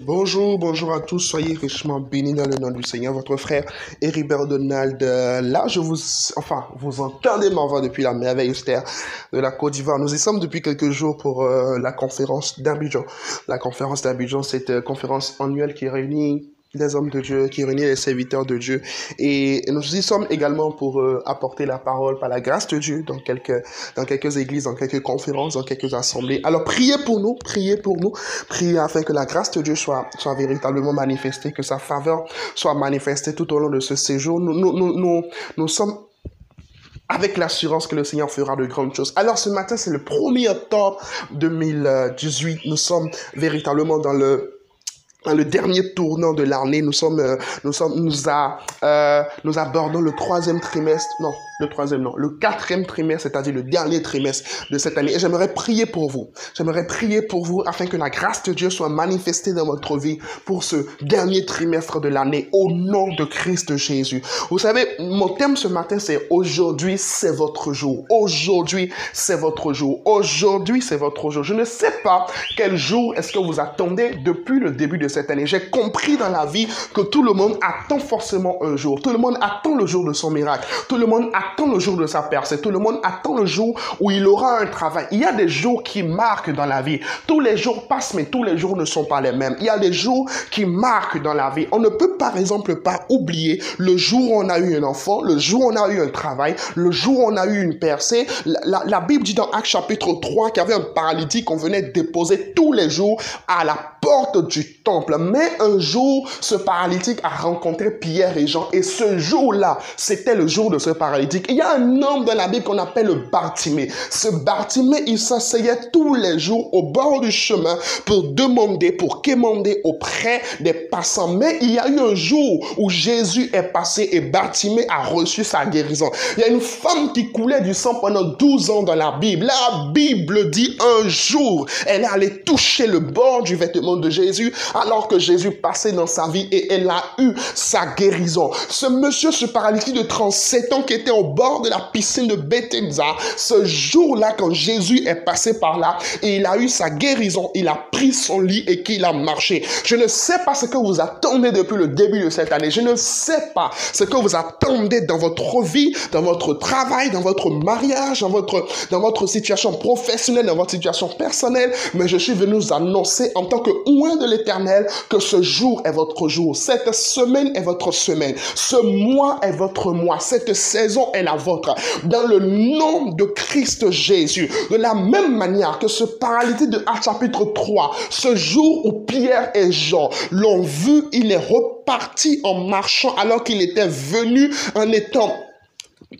Bonjour, bonjour à tous, soyez richement bénis dans le nom du Seigneur. Votre frère Héribert Donald, là vous entendez ma voix depuis la merveilleuse terre de la Côte d'Ivoire. Nous y sommes depuis quelques jours pour la conférence d'Abidjan. La conférence d'Abidjan, c'est une conférence annuelle qui réunit les hommes de Dieu, qui réunit les serviteurs de Dieu. Et nous y sommes également pour apporter la parole par la grâce de Dieu dans quelques églises, dans quelques conférences, dans quelques assemblées. Alors priez pour nous, priez afin que la grâce de Dieu soit véritablement manifestée, que sa faveur soit manifestée tout au long de ce séjour. Nous sommes avec l'assurance que le Seigneur fera de grandes choses. Alors ce matin, c'est le 1er octobre 2018. Nous sommes véritablement dans le dernier tournant de l'année. Nous abordons le quatrième trimestre, c'est-à-dire le dernier trimestre de cette année. Et j'aimerais prier pour vous afin que la grâce de Dieu soit manifestée dans votre vie pour ce dernier trimestre de l'année au nom de Christ Jésus. Vous savez, mon thème ce matin, c'est aujourd'hui, c'est votre jour. Aujourd'hui, c'est votre jour. Aujourd'hui, c'est votre jour. Je ne sais pas quel jour est-ce que vous attendez depuis le début de cette année. J'ai compris dans la vie que tout le monde attend forcément un jour. Tout le monde attend le jour de son miracle. Tout le monde attend le jour de sa percée. Tout le monde attend le jour où il aura un travail. Il y a des jours qui marquent dans la vie. Tous les jours passent, mais tous les jours ne sont pas les mêmes. Il y a des jours qui marquent dans la vie. On ne peut par exemple pas oublier le jour où on a eu un enfant, le jour où on a eu un travail, le jour où on a eu une percée. La Bible dit dans Actes chapitre 3 qu'il y avait un paralytique qu'on venait déposer tous les jours à la porte du temple. Mais un jour, ce paralytique a rencontré Pierre et Jean. Et ce jour-là, c'était le jour de ce paralytique. Il y a un homme dans la Bible qu'on appelle le Bartimée. Ce Bartimée, il s'asseyait tous les jours au bord du chemin pour quémander auprès des passants. Mais il y a eu un jour où Jésus est passé et Bartimée a reçu sa guérison. Il y a une femme qui coulait du sang pendant 12 ans dans la Bible. La Bible dit un jour, elle est allée toucher le bord du vêtement de Jésus alors que Jésus passait dans sa vie et elle a eu sa guérison. Ce paralytique de 37 ans qui était au bord de la piscine de Bethesda, ce jour-là, quand Jésus est passé par là et il a eu sa guérison, il a pris son lit et qu'il a marché. Je ne sais pas ce que vous attendez depuis le début de cette année. Je ne sais pas ce que vous attendez dans votre vie, dans votre travail, dans votre mariage, dans votre situation professionnelle, dans votre situation personnelle, mais je suis venu vous annoncer en tant que oint de l'Éternel que ce jour est votre jour, cette semaine est votre semaine, ce mois est votre mois, cette saison est la vôtre, dans le nom de Christ Jésus. De la même manière que ce paralytique de Actes chapitre 3, ce jour où Pierre et Jean l'ont vu, il est reparti en marchant alors qu'il était venu en étant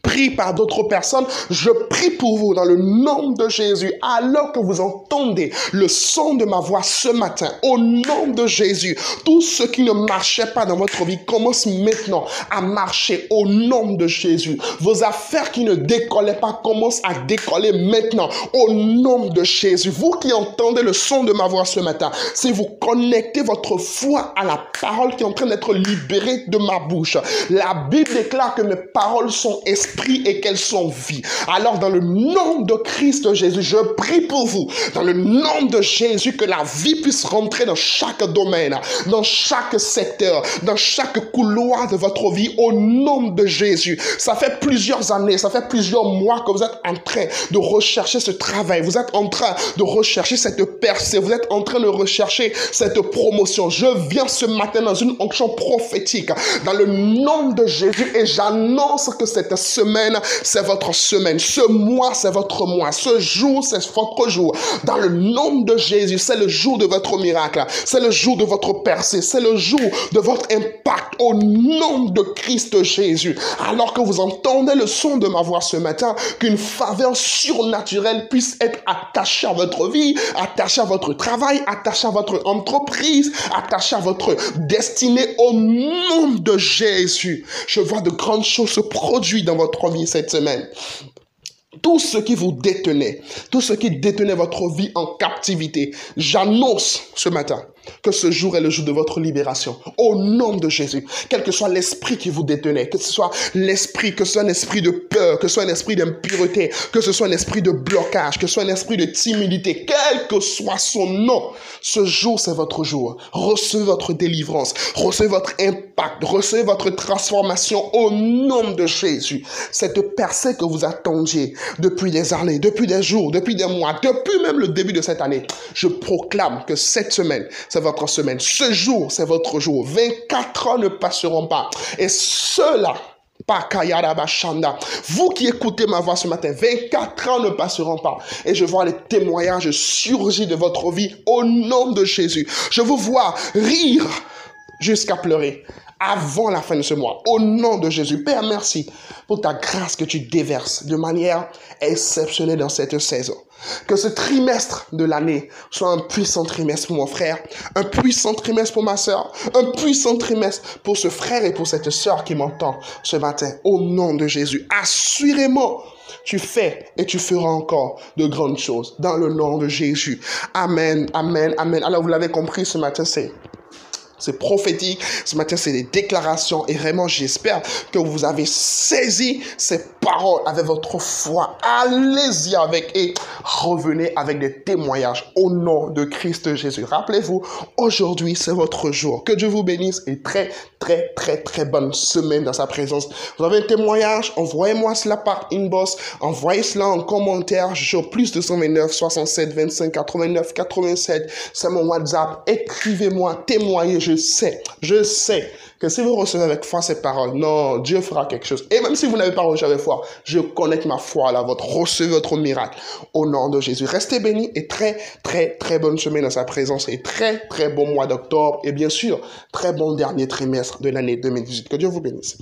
pris par d'autres personnes. Je prie pour vous dans le nom de Jésus, alors que vous entendez le son de ma voix ce matin, au nom de Jésus, tout ce qui ne marchait pas dans votre vie commence maintenant à marcher au nom de Jésus. Vos affaires qui ne décollaient pas commencent à décoller maintenant au nom de Jésus. Vous qui entendez le son de ma voix ce matin, si vous connectez votre foi à la parole qui est en train d'être libérée de ma bouche, la Bible déclare que mes paroles sont esprit et qu'elles sont vie. Alors dans le nom de Christ Jésus, je prie pour vous, dans le nom de Jésus, que la vie puisse rentrer dans chaque domaine, dans chaque secteur, dans chaque couloir de votre vie, au nom de Jésus. Ça fait plusieurs années, ça fait plusieurs mois que vous êtes en train de rechercher ce travail, vous êtes en train de rechercher cette percée, vous êtes en train de rechercher cette promotion. Je viens ce matin dans une onction prophétique, dans le nom de Jésus, et j'annonce que cette semaine, c'est votre semaine. Ce mois, c'est votre mois. Ce jour, c'est votre jour. Dans le nom de Jésus, c'est le jour de votre miracle. C'est le jour de votre percée. C'est le jour de votre impact au nom de Christ Jésus. Alors que vous entendez le son de ma voix ce matin, qu'une faveur surnaturelle puisse être attachée à votre vie, attachée à votre travail, attachée à votre entreprise, attachée à votre destinée au nom de Jésus. Je vois de grandes choses se produire dans votre vie cette semaine. Tout ce qui vous détenait, tout ce qui détenait votre vie en captivité, j'annonce ce matin que ce jour est le jour de votre libération. Au nom de Jésus, quel que soit l'esprit qui vous détenait, que ce soit l'esprit, que ce soit un esprit de peur, que ce soit un esprit d'impureté, que ce soit un esprit de blocage, que ce soit un esprit de timidité, quel que soit son nom, ce jour, c'est votre jour. Recevez votre délivrance, recevez votre impact, recevez votre transformation au nom de Jésus. Cette percée que vous attendiez depuis des années, depuis des jours, depuis des mois, depuis même le début de cette année, je proclame que cette semaine, c'est votre semaine. Ce jour, c'est votre jour. 24 ans ne passeront pas. Et cela, vous qui écoutez ma voix ce matin, 24 ans ne passeront pas. Et je vois les témoignages surgir de votre vie au nom de Jésus. Je vous vois rire jusqu'à pleurer avant la fin de ce mois. Au nom de Jésus. Père, merci pour ta grâce que tu déverses de manière exceptionnelle dans cette saison. Que ce trimestre de l'année soit un puissant trimestre pour mon frère, un puissant trimestre pour ma soeur, un puissant trimestre pour ce frère et pour cette soeur qui m'entend ce matin. Au nom de Jésus, assurément, tu fais et tu feras encore de grandes choses dans le nom de Jésus. Amen, amen, amen. Alors vous l'avez compris, ce matin, c'est prophétique. Ce matin, c'est des déclarations. Et vraiment, j'espère que vous avez saisi ces paroles avec votre foi. Allez-y avec et revenez avec des témoignages au nom de Christ Jésus. Rappelez-vous, aujourd'hui, c'est votre jour. Que Dieu vous bénisse et très bonne semaine dans sa présence. Vous avez un témoignage? Envoyez-moi cela par inbox. Envoyez cela en commentaire. Sur plus 229 67 25 89 87. C'est mon WhatsApp. Écrivez-moi, témoignez. Je sais que si vous recevez avec foi ces paroles, non, Dieu fera quelque chose. Et même si vous n'avez pas reçu avec foi, je connecte ma foi à la vôtre. Recevez votre miracle au nom de Jésus. Restez bénis et très bonne semaine dans sa présence et très bon mois d'octobre et bien sûr, très bon dernier trimestre de l'année 2018. Que Dieu vous bénisse.